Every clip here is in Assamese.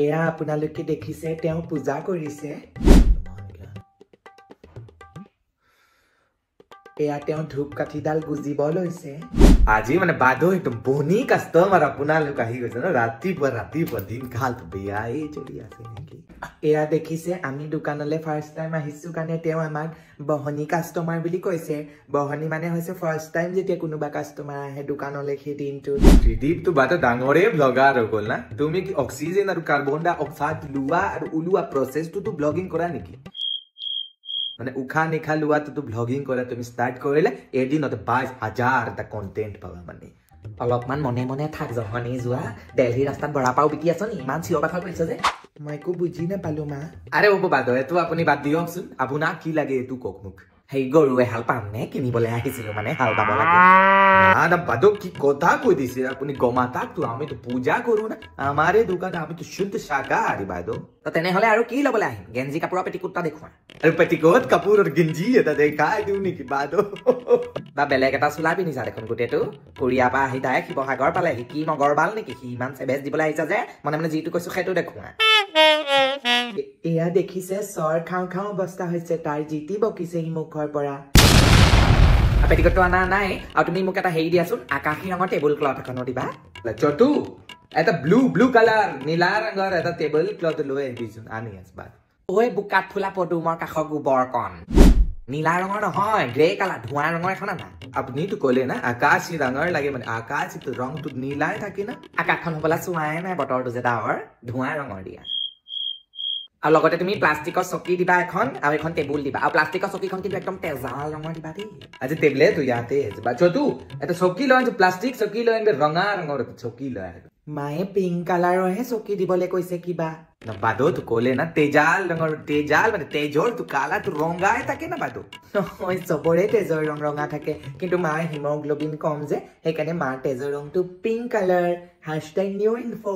এয়া আপোনালোকে দেখিছে তেওঁ পূজা কৰিছে এয়া তেওঁ ধূপ কাঠিডাল গুজিব লৈছে আজি মানে বাদো একদম বনি কাষ্টমাৰ আপোনালোক আহি গৈছে ন ৰাতিপুৱা দিন খাল বেয়াই চলি আছে নেকি এয়া দেখিছে আমি দোকানলৈ ফাৰ্ষ্ট টাইম আহিছো কাৰণে তেওঁ আমাক বহনি কাষ্টমাৰ বুলি কৈছে বহনি মানে হৈছে ফাৰ্ষ্ট টাইম যেতিয়া কোনোবা কাষ্টমাৰ আহে দোকানলৈ সেই দিনটো ত্ৰিদীপ তো বাটা ডাঙৰে ব্লগাৰ হৈ গ'ল না তুমি কি অক্সিজেন আৰু কাৰ্বন ডাই অক্সাইড লোৱা আৰু ওলোৱা প্ৰচেছটো তো ব্লগিং কৰা নেকি মানে উখা নিখা লোৱাটো ব্লগিং কৰা তুমি ষ্টাৰ্ট কৰিলে এদিনতে 22,000 টা কন্টেন্ট পাবা মানে অলপমান মনে মনে থাক জহনি যোৱা দিল্লী ৰাস্তাত বৰা পাও বিকি আছ নি ইমান চিঞৰ বাখৰ কৰিছ যে মই একো বুজি নাপালো মা আৰে হ'ব বাদো এটো আপুনি বাদ দিয়কচোন আপোনাক কি লাগে এটো কক মোক হেই গৰুৱে হাল পাম নে কিনিবলৈ আহিছিলো মানে হাল বাব লাগে না বাদো কি কথা কৈ দিছে আপুনি গমাতাক তো আমি তো পূজা কৰো না আমাৰে দোকান আমি তো শুদ্ধ শাকাহাৰী বাদো তো তেনেহলে আৰু কি ল'বলৈ আহিম গেঞ্জি কাপোৰৰ পেটিকোটটা দেখুৱা আৰু পেটিকোট কাপোৰ আৰু গেঞ্জি এটা দেখাই দিও নেকি বাদো বা বেলেগ এটা চোলা পিন্ধিছা দেখোন গোটেইটো কোৰিয়া পৰা আহি তাই শিৱসাগৰ পালে কি মগৰবাল নেকি সি ইমান চেবেজ দিবলৈ আহিছা যে মানে মানে যিটো কৈছো সেইটো দেখুৱা এয়া দেখিছে চৰ খাওঁ খাওঁ অৱস্থা হৈছে তাৰ জিতি বকিছে সি মুখৰ পৰা পেটিকোটটো আনা নাই আৰু তুমি মোক এটা হেৰি দিয়াচোন আকাশী ৰঙৰ টেবুল ক্লথ এখনো দিবা চটু এটা ব্লু কালাৰ নীলা ৰঙৰ এটা টেবুল ক্লথ লৈ আহিবিচোন আনি আছ বাদ ঐ বুকাত ফুলা পদুমৰ কাষৰ গোবৰকণ নীলা ৰঙৰ নহয় গ্ৰে কালাৰ ধোঁৱা ৰঙৰ এখন আনা আপুনি তো ক'লে না আকাশী ৰঙৰ লাগে মানে আকাশীটো ৰংটো নীলাই থাকে না আকাশখন হ'বলা চোৱাই নাই বতৰটো যে ডাৱৰ ধোঁৱা ৰঙৰ দিয়া আৰু লগতে তুমি প্লাষ্টিকৰ চকী দিবা এখন আৰু এখন টেবুল দিবা আৰু প্লাষ্টিকৰ চকীখন কিন্তু একদম তেজাল ৰঙৰ দিবা দেই আজি টেবলে তো ইয়াতে আছে চটু এটা চকী লৈ আনিছো প্লাষ্টিক চকী লৈ আনিবে ৰঙা ৰঙৰ চকী লৈ আহিব মায়ে পিংক কালাৰৰহে চকী দিবলৈ কৈছে কিবা বাদো তো ক'লে না তেজাল ৰঙৰ তেজাল মানে তেজৰ তো কালা তো ৰঙাই থাকে না বাদো নহয় চবৰে তেজৰ ৰং ৰঙা থাকে কিন্তু মাৰ হিমোগ্লোবিন কম যে সেইকাৰণে মাৰ তেজৰ ৰংটো পিংক কালাৰ #newinfo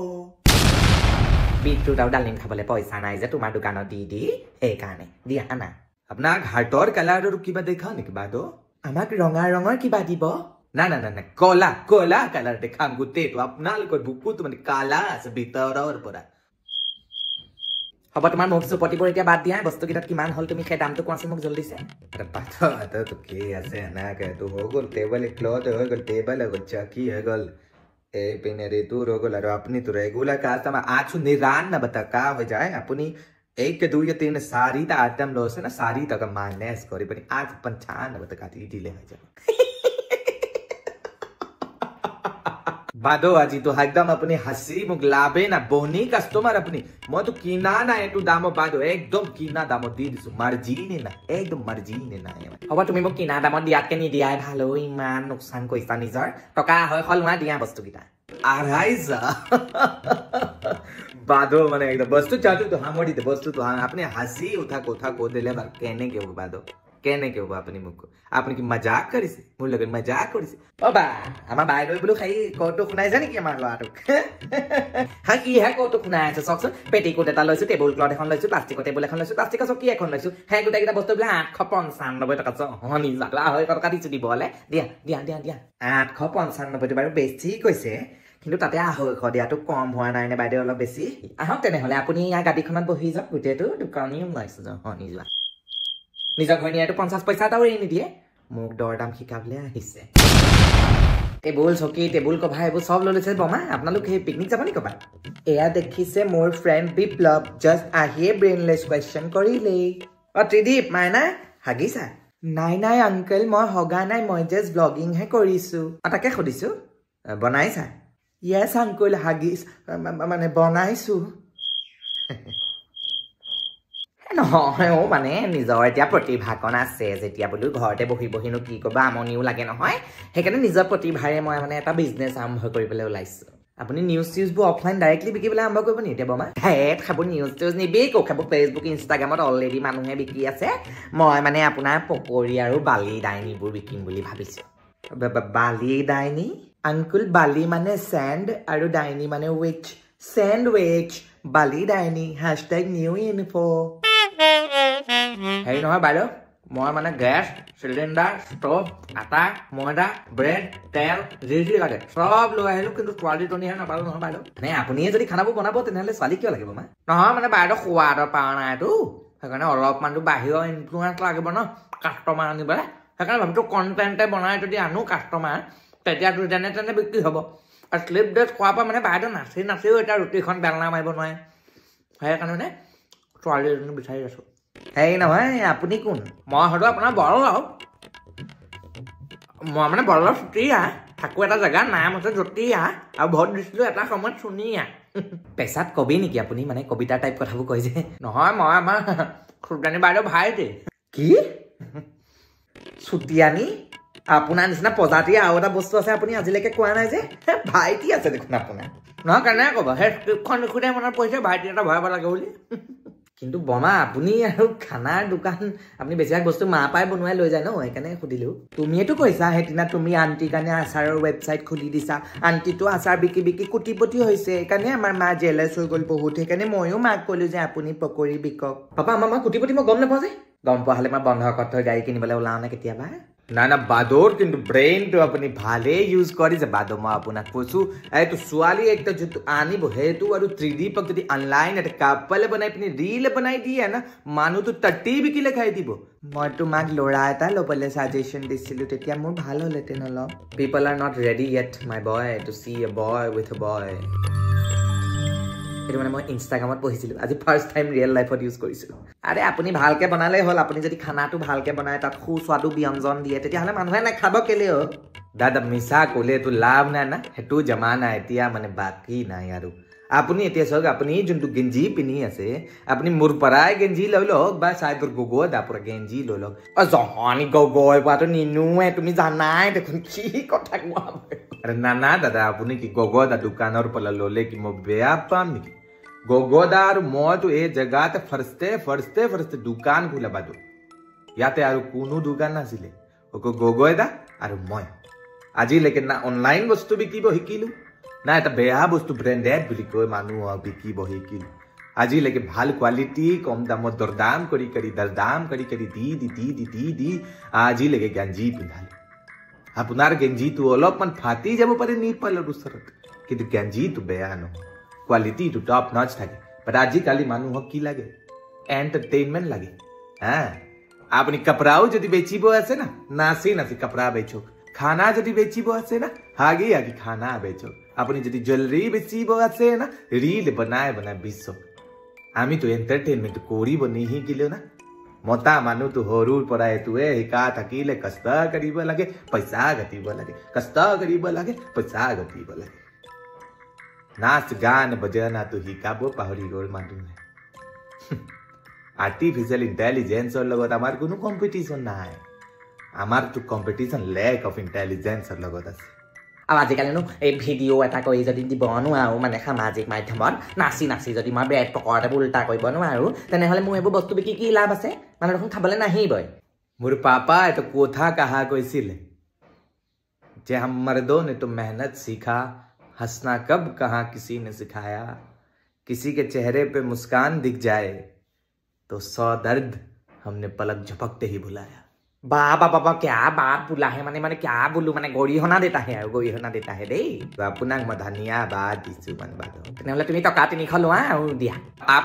বিটৰুট আৰু ডালিম খাবলৈ পইচা নাই যে তোমাৰ দোকানত দি সেইকাৰণে দিয়া আনা আপোনাক হাৰ্টৰ কালাৰৰ কিবা দেখা নেকি বাদো আমাক ৰঙা ৰঙৰ কিবা দিব না কলা কালাৰ দেখাম গোটেইটো আপোনালোকৰ বুকুটো মানে কালা আছে ভিতৰৰ পৰা হ'ব তোমাৰ মুখ চুপতিবোৰ এতিয়া বাদ দিয়া বস্তুকেইটাত কিমান হ'ল তুমি সেই দামটো কোৱাচোন মোক জলদিছে তো কি আছে এনেকে তো হৈ গ'ল টেবল ক্লথ হৈ গ'ল টেবল হৈ গ'ল চকী হৈ গ'ল এই পিনে ঋতু হৈ গ'ল আৰু আপুনি তো ৰেগুলাৰ কাষ্টমাৰ 899 का हो जाए अपनी 1 2 या 3 सारीटा आइटम লৈছে না सारीटा का माइनस কৰি पनि 895 का दिले হৈ যাব বাদো আজি তো একদম আপুনি হাসি মুখ লাভে না বনি কাস্টমার আপনি মই তো কিনা না এটো দাম বাদো একদম কিনা দাম দি দিছো মার্জিনে না একদম মার্জিনে না হ'ব তুমি মোক কিনা দামত দিয়াতকে নিদিয়াই ভাল ঐ ইমান নোকচান কৰিছা নিজৰ টকা হয় হলমা দিয়া বস্তুকেইটা 250 বাদো মানে একদম বস্তু চাটু তো হামড়ি দে বস্তু তো আপনি হাসি উঠা কথা কো দিলে বা কেনে কে বাদো কেনে কে আপনি মুখ আপনি কি মজাক কৰিছে মোৰ লগত মজাক কৰিছে ও বা আমাৰ বাইদেউ বুলো খাই কটো শুনাইছে নেকি আমাৰ লৰাটোক হা কি হে কটো শুনাই আছে চকচোন পেটিকোট এটা লৈছো টেবুল ক্লথ এখন লৈছো প্লাষ্টিকৰ টেবুল এখন লৈছো প্লাষ্টিকৰ চকী এখন লৈছো হে গোটেইকেইটা বস্তু বোলে 895 টকা হনি যাতলা হয় টকা দিছো দিবলে দিয়া 895 বাৰু বেছি কৈছে কিন্তু তাতে 200 দিয়াটো কম হোৱা নাই নে বাইদেউ অলপ বেছি আহক তেনেহলে আপুনি ইয়াৰ গাড়ীখনত বহি যাওক গোটেইটো দোকানী ওলাইছো হনি যোৱা নিজৰ ঘৈণীয়েটো 50 পইচা এটাও এৰি নিদিয়ে মোক দৰদাম শিকাবলৈ আহিছে টেবুল চকী টেবুল কভাৰ এইবোৰ সব লৈ লৈছে বমা আপোনালোক সেই পিকনিক যাব নি কবা এয়া দেখিছে মোৰ ফ্ৰেণ্ড বিপ্লৱ জাষ্ট আহিয়ে ব্ৰেইনলেছ কুৱেশ্যন কৰিলে ত্ৰিদীপ মাইনা হাগিছা নাই আংকল মই হগা নাই মই জাষ্ট ব্লগিং হে কৰিছো তাকে সুধিছো বনাইছা য়েছ আংকল হাগিছ মানে বনাইছো নহয় ও মানে নিজৰ এতিয়া প্ৰতিভাকণ আছে যেতিয়া বোলো ঘৰতে বহি বহিনো কি ক'বা আমনিও লাগে নহয় সেইকাৰণে নিজৰ প্ৰতিভাৰে মই মানে এটা বিজনেছ আৰম্ভ কৰিবলৈ ওলাইছো আপুনি নিউজবোৰ অফলাইন ডাইৰেক্টলি বিকিবলৈ আৰম্ভ কৰিব নি এতিয়া বমা হেট খাব নিউজ নিবিকো খাব ফেচবুক ইনষ্টাগ্ৰামত অলৰেডি মানুহে বিকি আছে মই মানে আপোনাৰ পকৰি আৰু বালি ডাইনিবোৰ বিকিম বুলি ভাবিছো বালি ডাইনি আংকুল বালি মানে চেণ্ড আৰু ডাইনি মানে উইচ চেণ্ডউইচ বালি ডাইনি #newinfo হেৰি নহয় বাইদেউ মই মানে গেছ চিলিণ্ডাৰ ষ্টভ আটা ময়দা ব্ৰেড তেল যি লাগে চব লৈ আহিলো কিন্তু ছোৱালীজনীহে নাপালো নহয় বাইদেউ মানে আপুনিয়ে যদি খানাবোৰ বনাব তেনেহ'লে ছোৱালী কিয় লাগিব মা নহয় মানে বাইদেউ সোৱাদৰ পাৱা নাইতো সেইকাৰণে অলপমানটো বাহিৰৰ ইনফ্লুৱেঞ্চ লাগিব ন কাষ্টমাৰ আনিবলৈ সেইকাৰণে ভাবিছো কণ্টেণ্টে বনাই যদি আনো কাষ্টমাৰ তেতিয়াতো যেনে তেনে বিক্ৰী হ'ব আৰু শ্লিপ ড্ৰেছ খোৱাৰ পৰা মানে বাইদেউ নাচিও এতিয়া ৰুটিখন বেলনা মাৰিব নোৱাৰে সেইকাৰণে মানে ছোৱালী এজনী বিচাৰি আছো সেই নহয় আপুনি কোন মই হয়তো আপোনাৰ বৰলাও মই মানে বৰলাও চুতীয়া থাকো এটা জেগাৰ নাম আছে জ্যোতিয়া আৰু ভোট দিছিলো এটা সময়ত চুনীয়া পেচাত কবি নেকি আপুনি মানে কবিতা টাইপ কথাবোৰ কৈ যে নহয় মই আমাৰ খুৰদানী বাইদেউ ভাইটি কি চুতীয়ানী আপোনাৰ নিচিনা প্ৰজাতি আৰু এটা বস্তু আছে আপুনি আজিলৈকে কোৱা নাই যে ভাইটি আছে দেখোন আপোনাৰ নহয় কেনেকৈ ক'ব সেই স্ক্ৰিপ্টখন লিখোঁতে মনত পৰিছে ভাইটি এটা ভৰাব লাগে বুলি কিন্তু বমা আপুনি আৰু খানাৰ দোকান আপুনি বেছিভাগ বস্তু মা পাই বনোৱাই লৈ যায় ন সেইকাৰণে সুধিলোঁ তুমিয়েতো কৈছা সেইদিনা তুমি আণ্টিৰ কাৰণে আচাৰৰ ৱেবছাইট খুলি দিছা আণ্টিটো আচাৰ বিকি বিকি কোটিপতি হৈছে সেইকাৰণে আমাৰ মা জেলেছ হৈ গ'ল বহুত সেইকাৰণে ময়ো মাক ক'লোঁ যে আপুনি পকৰি বিকক পাপা আমাৰ মা কোটিপতি মই গম নাপাওঁ যে গম পোৱা হ'লে মই বন্ধ কত থৈ গাড়ী কিনিবলৈ ওলাওঁ নে কেতিয়াবা না বাদৰ কিন্তু ব্ৰেইনটো আপুনি ভালেই ইউজ কৰিছে বাদৰ মই আপোনাক কৈছোঁ এইটো ছোৱালী একটা যিটো আনিব সেইটো আৰু 3D পক যদি অনলাইন এটা কাপল বনাই পিনি ৰীল বনাই দিয়ে না মানুহটো তটি বিকিলে খাই দিব মই তোমাক ল'ৰা এটা ল'বলৈ ছাজেশ্যন দিছিলোঁ তেতিয়া মোৰ ভাল হ'লহেঁতেন অলপ people are not ready yet my boy to she a boy with a boy সেইটো মানে মই ইনষ্টাগ্ৰামত পঢ়িছিলোঁ আজি ফাৰ্ষ্ট টাইম ৰিয়েল লাইফত ইউজ কৰিছিলোঁ আৰে আপুনি ভালকৈ বনালেই হ'ল আপুনি যদি খানাটো ভালকৈ বনায় তাত সুস্বাদু ব্যঞ্জন দিয়ে তেতিয়াহ'লে মানুহে নাখাব কেলৈ হ'ল দাদা মিছা ক'লেতো লাভ নাই না সেইটো জমা নাই এতিয়া মানে বাকী নাই আৰু আপুনি এতিয়া চাওক আপুনি যোনটো গেঞ্জি পিন্ধি আছে আপুনি মোৰ পৰাই গেঞ্জি লৈ লওক বা চাই তোৰ গগৈ দা পৰা গেঞ্জি লৈ লওক জহনি গগৈ পৰাটো নিনোৱে তুমি জানাই দেখোন কি কথা কোৱা আৰে না দাদা আপুনি কি গগৈ দা দোকানৰ পৰা ল'লে কি মই বেয়া পাম নেকি গগৈ দা আৰু মইতো এই জেগাতে ফাৰ্ষ্টে দোকান খোলাবা দিওঁ ইয়াতে আৰু কোনো দোকান নাছিলে গগৈ দা আৰু মই আজিলৈকে না অনলাইন বস্তু বিকিব শিকিলোঁ না এটা বেয়া বস্তু ব্ৰেণ্ডেড বুলি কৈ মানুহক বিকিব শিকিলোঁ আজিলৈকে ভাল কোৱালিটি কম দামত দৰদাম কৰি দি আজিলৈকে গেঞ্জি পিন্ধালোঁ আপোনাৰ গেঞ্জিটো অলপমান ফাটি যাব পাৰে নিপালৰ ওচৰত কিন্তু গেঞ্জিটো বেয়া নহয় কোৱালিটিটো টপ নচ থাকে বাট আজিকালি মানুহক কি লাগে এণ্টাৰটেইনমেণ্ট লাগে হা আপুনি কাপোৰাও যদি বেচিব আছে না নাচি কাপোৰা বেচক খানা যদি বেচিব আছে না হাগি খানা বেচক আপুনি যদি জুৱেলাৰী বেচিব আছে না ৰীল বনাই বেচক আমিতো এণ্টাৰটেইনমেণ্ট কৰিব নিশিকিলোঁ না মতা মানুহটো সৰুৰ পৰা এইটোৱে শিকা থাকিলে কষ্ট কৰিব লাগে পইচা ঘটিব লাগে পইচা ঘটিব লাগে নাচ গান বজনাটো শিকাব পাহৰি গ'ল মানুহে আৰ্টিফিচিয়েল ইণ্টেলিজেঞ্চৰ লগত আমাৰ কোনো কম্পিটিশ্যন নাই আমাৰতো কম্পিটিশ্যন লেক অফ ইণ্টেলিজেঞ্চৰ লগত আছে আৰু আজিকালিনো এই ভিডিঅ' এটা কৰি যদি দিব নোৱাৰোঁ মানে সামাজিক মাধ্যমত নাচি যদি মই ব্ৰেড পকৰাবোৰ উল্টা কৰিব নোৱাৰোঁ তেনেহ'লে মোৰ এইবোৰ বস্তু বিকি কি লাভ আছে মানে দেখোন খাবলৈ নাহিবই মোৰ পাপা এইটো কথা কাহা কৈছিলে যে हम मर्दों ने तो मेहनत सीखा हंसना कब कहाँ किसी ने सिखाया किसी के चेहरे पे मुस्कान दिख जाए तो 100 दर्द हमने पलक झपकते ही भुलाया बाबा क्या बात बोला है माने क्या बोलूँ माने गৰিহণা देता है দেই আপোনাক মই ধন্যবাদ দিছোঁ তেনেহ'লে তুমি টকা 300 লোৱা আৰু দিয়া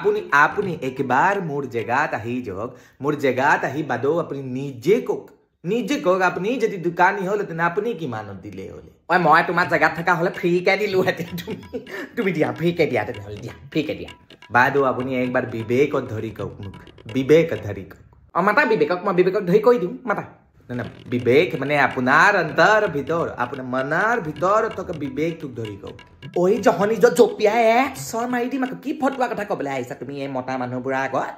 আপুনি একবাৰ মোৰ জেগাত আহি যাওক মোৰ জেগাত আহি বাদৌ আপুনি নিজে কওক আপুনি যদি দোকানী হ'লহেঁতেন আপুনি কিমানত দিলে হ'লে মই তোমাৰ জেগাত থকা হ'লে ফ্ৰীকে দিলোঁহেঁতেন তুমি দিয়া ফ্ৰীকে দিয়া তেনেহ'লে ফ্ৰীকে দিয়া বাদৌ আপুনি একবাৰ বিবেকত ধৰি কওক মোক মাতা বিবেকক মই বিবেকক ধৰি কৈ দিওঁ মাতা না বিবেক মানে আপোনাৰ অন্তৰ ভিতৰ আপোনাৰ মনৰ ভিতৰত থকা বিবেকটোক ধৰি কওক ঐ জহনি জপিয়াই চৰ মাৰি দিম আকৌ কি ফটোৱা কথা ক'বলৈ আহিছা তুমি এই মতা মানুহবোৰৰ আগত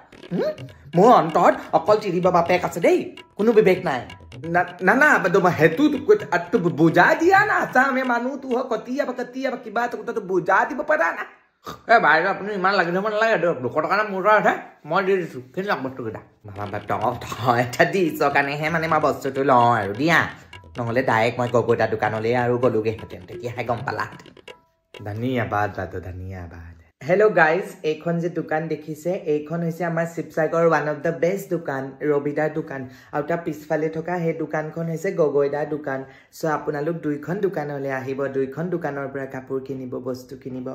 মোৰ অন্তৰত অকল চিৰিব বাপেক আছে দেই কোনো বিবেক নাই না সেইটো বুজাই দিয়া না আমি মানুহটো কেতিয়াবা কিবা এটা কথাটো বুজাই দিব পাৰা না বাইদেউ আপুনি ইমান লাগি যাব নালাগে 200 টকা মোৰ আছে মই দি দিছোঁ কিন্তু বস্তুকেইটা এটা দিছ কাৰণেহে মানে মই বস্তুটো লওঁ আৰু দিয়া নহ'লে ডাইৰেক্ট মই গগৈতা দোকানলৈ আৰু গ'লোগৈহেঁতেন তেতিয়াহে গম পালাহেঁতেন ধন্যবাদ বাইদেউ ধন্যবাদ Hello guys, এইখন যে দোকান দেখিছে এইখন হৈছে আমাৰ Sivasagar one of the best দোকান ৰবিদাৰ দোকান আৰু তাৰ পিছফালে থকা সেই দোকানখন হৈছে গগৈদাৰ দোকান সো আপোনালোক দুইখন দোকানলৈ আহিব দুইখন দোকানৰ পৰা কাপোৰ কিনিব বস্তু কিনিব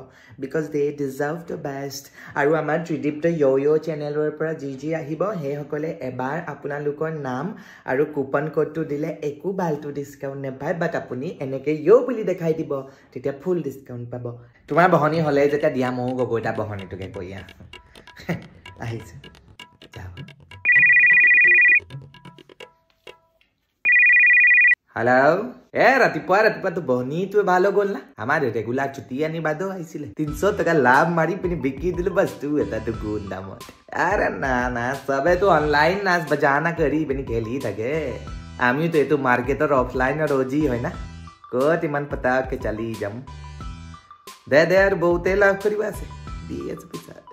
because they deserve the best আৰু আমাৰ ত্ৰিদীপ্ত য়ো চেনেলৰ পৰা যি আহিব সেই সকলে এবাৰ আপোনালোকৰ নাম আৰু কুপন কোডটো দিলে একো বালটো ডিসকাউন্ট নেপায় বাট আপুনি এনেকে য়ো বুলি দেখাই দিব তেতিয়া ফুল ডিসকাউন্ট পাব তোমাৰ বহনি হলে যেটা দিয়া মও গগৈটা বহনিটোকে কইয়া আহিছে যাও हेलो ए रातिपुआ तो बहनी तो भालो गोल ना हमारे रेगुलर छुट्टी आनी बादो आइसिले 300 टका लाभ मारी पिनी बिकी दिल बस तू एता तो गुंडा मत अरे ना सबे तो ऑनलाइन नाच बजाना करी बनी खेली थके आमी तो एतो मार्केट और ऑफलाइन और रोजी होय ना कोत मन पता के चली जम दे यार बहुते लाभ करीवा से दिए पैसा